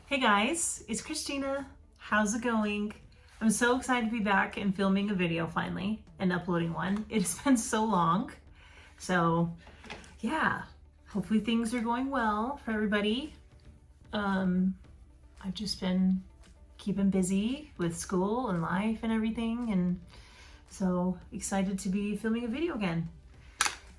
Hey guys, it's Christina. How's it going? I'm so excited to be back and filming a video finally and uploading one. It's been so long. So yeah, hopefully things are going well for everybody. I've just been keeping busy with school and life and everything, and so excited to be filming a video again.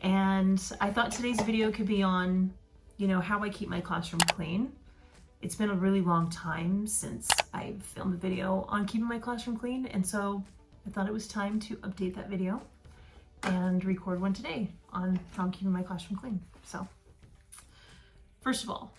And I thought today's video could be on, how I keep my classroom clean. It's been a really long time since I've filmed a video on keeping my classroom clean, and so I thought it was time to update that video and record one today on how I'm keeping my classroom clean. So, first of all,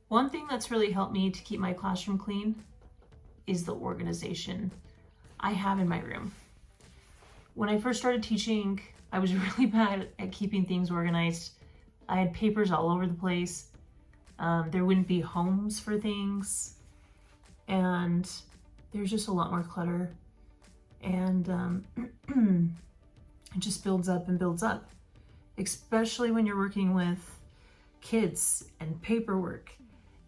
one thing that's really helped me to keep my classroom clean is the organization I have in my room. When I first started teaching, I was really bad at keeping things organized. I had papers all over the place. There wouldn't be homes for things, and there's just a lot more clutter, and it just builds up and builds up, especially when you're working with kids and paperwork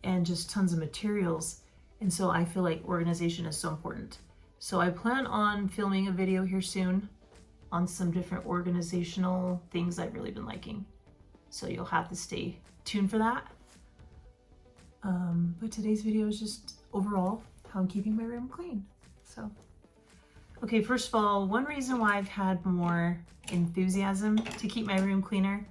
and just tons of materials. And so I feel like organization is so important. So I plan on filming a video here soon on some different organizational things I've really been liking. So you'll have to stay tuned for that. But today's video is just overall how I'm keeping my room clean. So, okay, first of all, one reason why I've had more enthusiasm to keep my room cleaner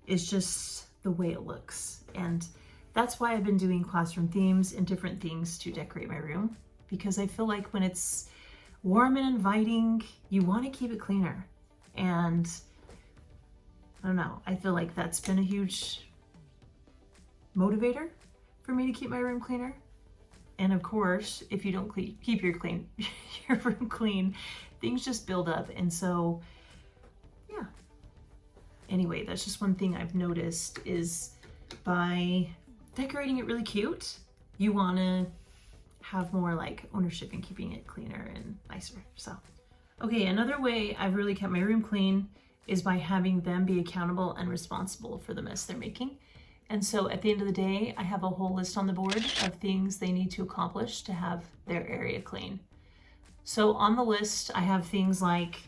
is just the way it looks. And that's why I've been doing classroom themes and different things to decorate my room, because I feel like when it's warm and inviting, you want to keep it cleaner. And I don't know, I feel like that's been a huge motivator for me to keep my room cleaner. And of course, if you don't keep your room clean, things just build up. And so, yeah. Anyway, that's just one thing I've noticed is by decorating it really cute, you want to have more like ownership in keeping it cleaner and nicer. So, okay, another way I've really kept my room clean is by having them be accountable and responsible for the mess they're making. And so at the end of the day, I have a whole list on the board of things they need to accomplish to have their area clean. So on the list, I have things like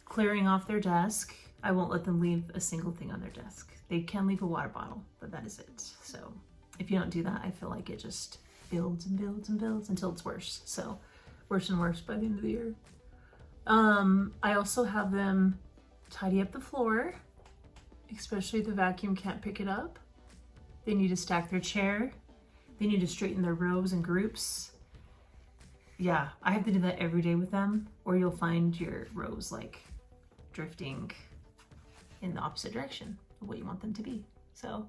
clearing off their desk. I won't let them leave a single thing on their desk. They can leave a water bottle, but that is it. So if you don't do that, I feel like it just builds and builds and builds until it's worse. So worse and worse by the end of the year. I also have them tidy up the floor, especially if the vacuum can't pick it up. They need to stack their chair. They need to straighten their rows and groups. Yeah, I have to do that every day with them, or you'll find your rows like drifting in the opposite direction of what you want them to be. So,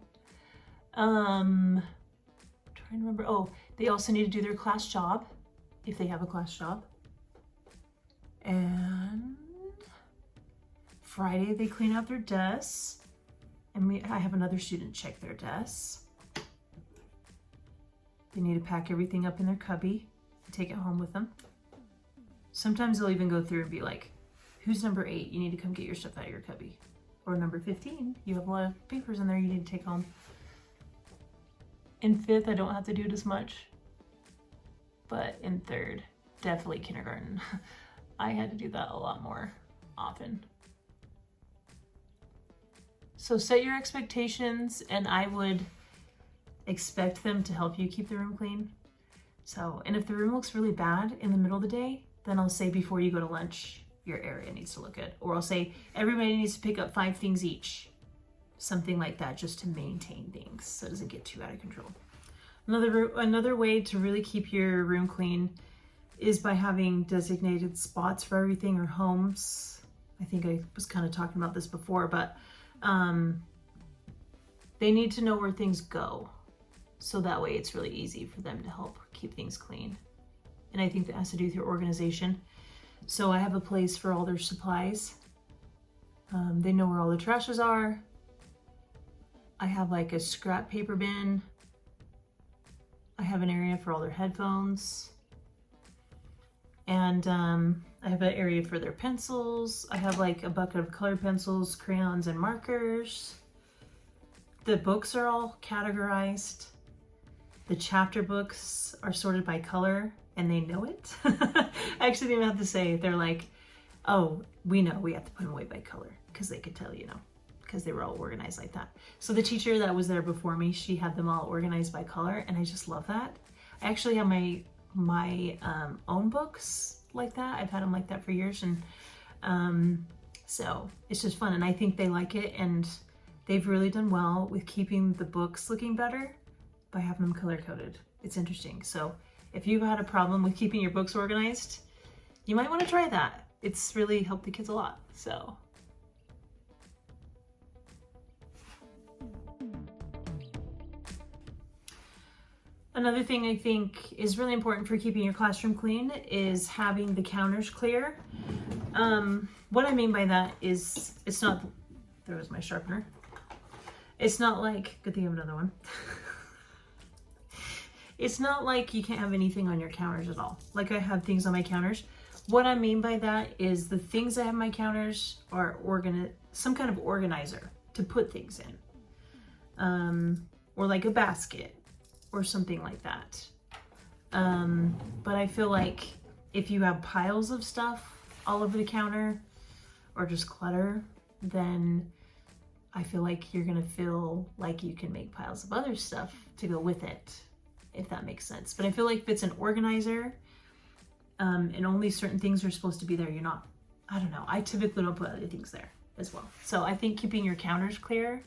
trying to remember. Oh, they also need to do their class job, if they have a class job. And Friday they clean out their desks. And I have another student check their desks. They need to pack everything up in their cubby and take it home with them. Sometimes they'll even go through and be like, who's number 8? You need to come get your stuff out of your cubby. Or number 15, you have a lot of papers in there you need to take home. In 5th, I don't have to do it as much. But in 3rd, definitely kindergarten, I had to do that a lot more often. So set your expectations, and I would expect them to help you keep the room clean. So, and if the room looks really bad in the middle of the day, then I'll say before you go to lunch, your area needs to look good. Or I'll say everybody needs to pick up 5 things each. Something like that, just to maintain things so it doesn't get too out of control. Another way to really keep your room clean is by having designated spots for everything, or homes. I think I was kind of talking about this before, but they need to know where things go, so that way it's really easy for them to help keep things clean. And I think that has to do with your organization. So I have a place for all their supplies. They know where all the trashes are. I have like a scrap paper bin. I have an area for all their headphones. And I have an area for their pencils. I have like a bucket of colored pencils, crayons, and markers. The books are all categorized. The chapter books are sorted by color and they know it. I actually didn't have to say it. They're like, oh, we know we have to put them away by color, because they could tell, you know, because they were all organized like that. So the teacher that was there before me, she had them all organized by color, and I just love that. I actually have my own books like that. I've had them like that for years, and so it's just fun, and I think they like it, and they've really done well with keeping the books looking better by having them color coded. It's interesting. So if you've had a problem with keeping your books organized, you might want to try that. It's really helped the kids a lot. So another thing I think is really important for keeping your classroom clean is having the counters clear. What I mean by that is, it's not, there was my sharpener. It's not like, good thing I have another one. It's not like you can't have anything on your counters at all. Like I have things on my counters. What I mean by that is the things I have on my counters are some kind of organizer to put things in. Or like a basket or something like that. But I feel like if you have piles of stuff all over the counter or just clutter, then I feel like you're gonna feel like you can make piles of other stuff to go with it, if that makes sense. But I feel like if it's an organizer, and only certain things are supposed to be there, I don't know. I typically don't put other things there as well. So I think keeping your counters clear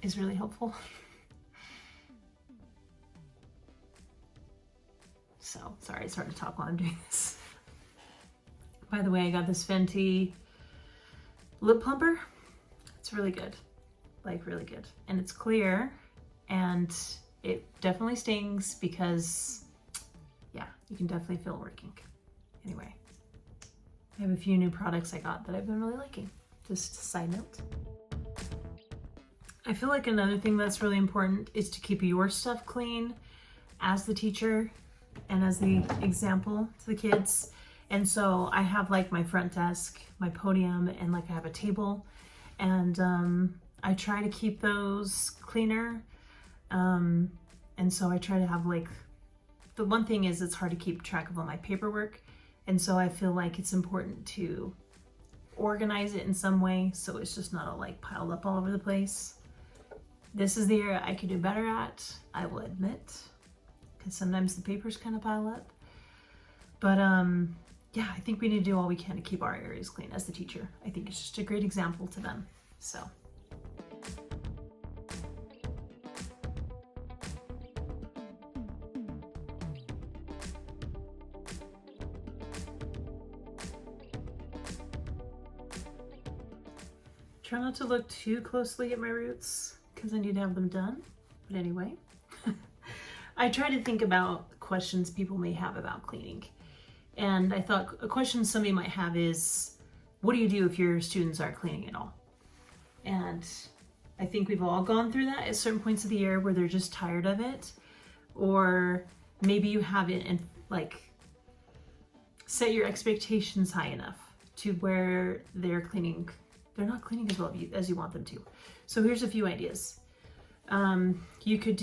is really helpful. So, sorry, it's hard to talk while I'm doing this. By the way, I got this Fenty lip plumper. It's really good, like really good. And it's clear, and it definitely stings because, yeah, you can definitely feel it working. Anyway, I have a few new products I got that I've been really liking. Just a side note. I feel like another thing that's really important is to keep your stuff clean as the teacher and as the example to the kids. And so I have like my front desk, my podium, and like I have a table, and I try to keep those cleaner. And so I try to have like, the one thing is it's hard to keep track of all my paperwork. And so I feel like it's important to organize it in some way so it's just not all like piled up all over the place. This is the area I could do better at, I will admit, because sometimes the papers kind of pile up. But yeah, I think we need to do all we can to keep our areas clean as the teacher. I think it's just a great example to them. So. Try not to look too closely at my roots because I need to have them done. But anyway, I try to think about questions people may have about cleaning. And I thought a question somebody might have is, what do you do if your students aren't cleaning at all? And I think we've all gone through that at certain points of the year where they're just tired of it. Or maybe you haven't and like set your expectations high enough to where they're not cleaning as well as you want them to. So here's a few ideas. You could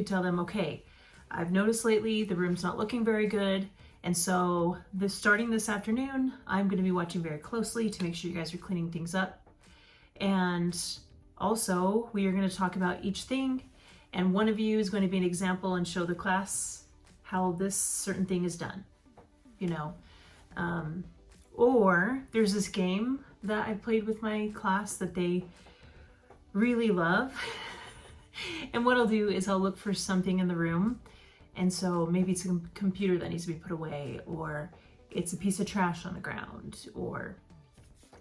tell them, okay, I've noticed lately the room's not looking very good. And so starting this afternoon, I'm gonna be watching very closely to make sure you guys are cleaning things up. And also we are gonna talk about each thing. And one of you is going to be an example and show the class how this certain thing is done, you know? Or there's this game that I played with my class that they really love. And what I'll do is I'll look for something in the room. And so maybe it's a computer that needs to be put away, or it's a piece of trash on the ground, or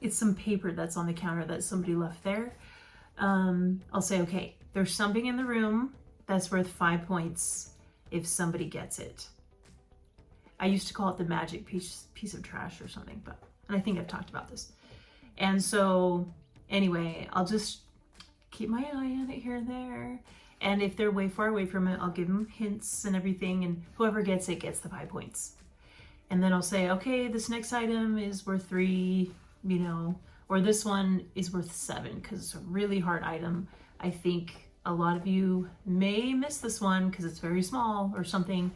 it's some paper that's on the counter that somebody left there. I'll say, okay, there's something in the room that's worth 5 points if somebody gets it. I used to call it the magic piece of trash or something, and I think I've talked about this. And so anyway, I'll just keep my eye on it here and there. And if they're way far away from it, I'll give them hints and everything, and whoever gets it gets the 5 points. And then I'll say, okay, this next item is worth 3, you know, or this one is worth 7 because it's a really hard item. I think a lot of you may miss this one because it's very small or something.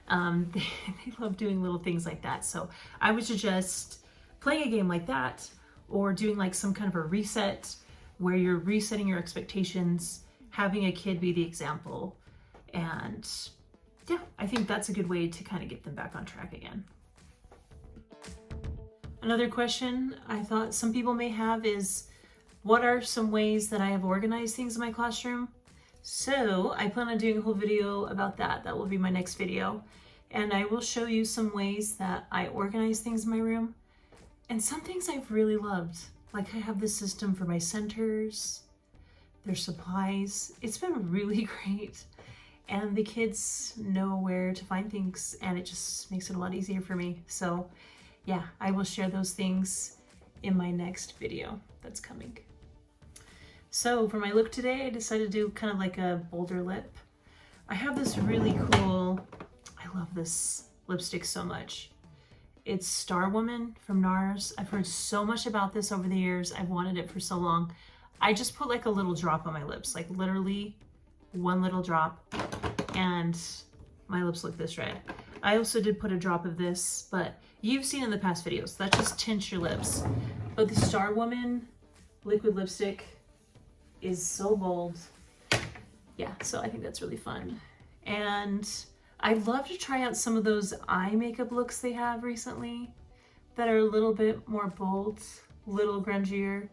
They love doing little things like that. So I would suggest playing a game like that, or doing like some kind of a reset where you're resetting your expectations, having a kid be the example. And yeah, I think that's a good way to kind of get them back on track again. Another question I thought some people may have is, what are some ways that I have organized things in my classroom? So I plan on doing a whole video about that. That will be my next video. And I will show you some ways that I organize things in my room. And some things I've really loved. Like I have this system for my centers, their supplies. It's been really great. And the kids know where to find things, and it just makes it a lot easier for me. So yeah, I will share those things in my next video that's coming. So for my look today, I decided to do kind of like a bolder lip. I have this really cool, I love this lipstick so much. It's Star Woman from NARS. I've heard so much about this over the years. I've wanted it for so long. I just put like a little drop on my lips, like literally one little drop, and my lips look this red. I also did put a drop of this, but you've seen in the past videos, that just tints your lips. But the Star Woman liquid lipstick is so bold. Yeah, so I think that's really fun. And I'd love to try out some of those eye makeup looks they have recently that are a little bit more bold, a little grungier.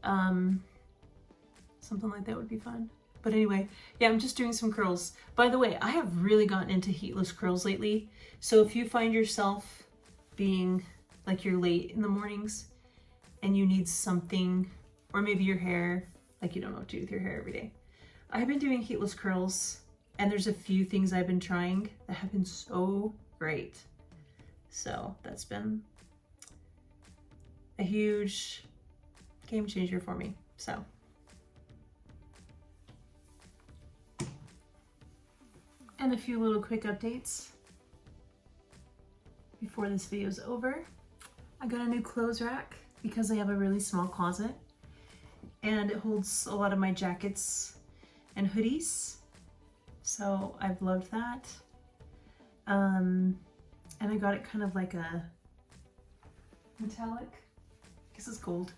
Something like that would be fun. But anyway, yeah, I'm just doing some curls. By the way, I have really gotten into heatless curls lately. So if you find yourself being like you're late in the mornings and you need something, or maybe your hair, like you don't know what to do with your hair every day. I've been doing heatless curls, and there's a few things I've been trying that have been so great. So that's been a huge game changer for me. So and a few little quick updates before this video is over. I got a new clothes rack because I have a really small closet, and it holds a lot of my jackets and hoodies. So I've loved that. And I got it kind of like a metallic, I guess it's gold,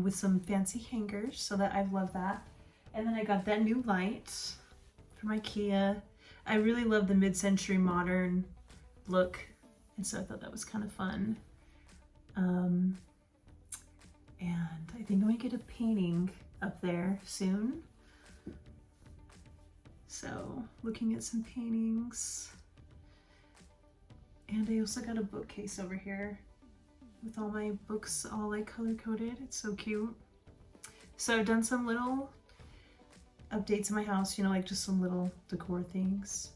with some fancy hangers, so that I've loved that. And then I got that new light from IKEA. I really love the mid-century modern look, and so I thought that was kind of fun. And I think I might get a painting up there soon. So looking at some paintings. And I also got a bookcase over here with all my books all like color coded. It's so cute. So I've done some little updates in my house, you know, like just some little decor things.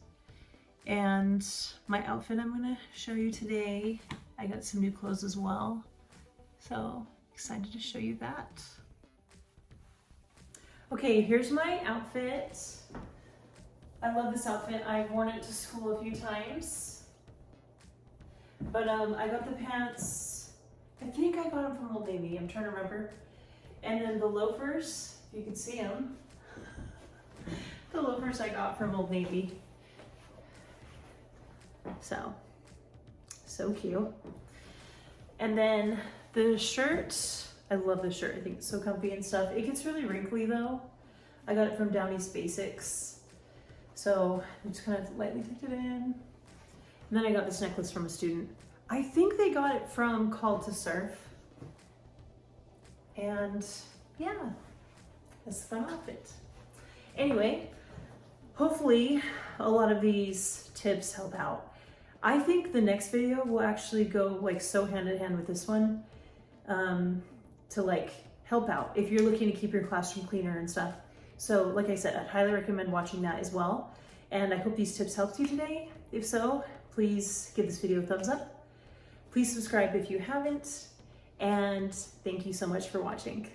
And my outfit I'm gonna show you today, I got some new clothes as well. So excited to show you that. Okay, here's my outfit. I love this outfit. I've worn it to school a few times. But I got the pants, I think I got them from Old Navy, I'm trying to remember. And then the loafers, if you can see them, the loafers I got from Old Navy. So cute. And then the shirt, I love this shirt. I think it's so comfy and stuff. It gets really wrinkly though. I got it from Downey's Basics. So I just kind of lightly tucked it in. And then I got this necklace from a student. I think they got it from Called to Surf. And yeah, that's a fun outfit. Anyway, hopefully a lot of these tips help out. I think the next video will actually go like so hand in hand with this one, to like help out if you're looking to keep your classroom cleaner and stuff. So like I said, I'd highly recommend watching that as well. And I hope these tips helped you today. If so, please give this video a thumbs up. Please subscribe if you haven't. And thank you so much for watching.